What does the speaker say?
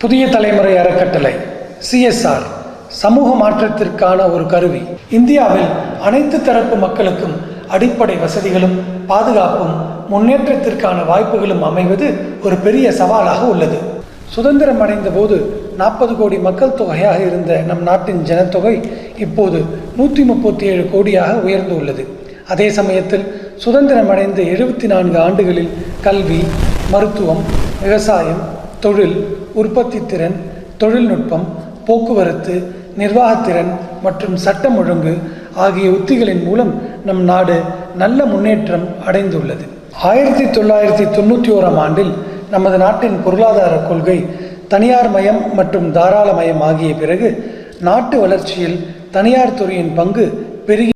புதிய தலைமுறை அறக்கட்டளை CSR சமூக மாற்றத்திற்கான ஒரு கருவி. இந்தியாவில் அனைத்து தரப்பு மக்களுக்கும் அடிப்படை வசதிகளும் பாதுகாப்பும் முன்னேற்றத்திற்கான வாய்ப்புகளும் அமைவது ஒரு பெரிய சவாலாக உள்ளது. சுதந்திரம் அடைந்த போது 40 கோடி மக்கள் தொகையாக இருந்த நம் நாட்டின் ஜனத்தொகை இப்போது 137 கோடியாக உயர்ந்து உள்ளது. அதே சமயத்தில் சுதந்திரம் அடைந்த 74 ஆண்டுகளில் கல்வி, மருத்துவம், விவசாயம், தொழில், உற்பத்தி திறன், தொழில்நுட்பம், போக்குவரத்து, நிர்வாகத்திறன் மற்றும் சட்டம் ஒழுங்கு ஆகிய உத்திகளின் மூலம் நம் நாடு நல்ல முன்னேற்றம் அடைந்துள்ளது. 1991ஆம் ஆண்டில் நமது நாட்டின் பொருளாதார கொள்கை தனியார் மயம் மற்றும் தாராளமயம் ஆகிய பிறகு நாட்டு வளர்ச்சியில் தனியார் துறையின் பங்கு பெருகி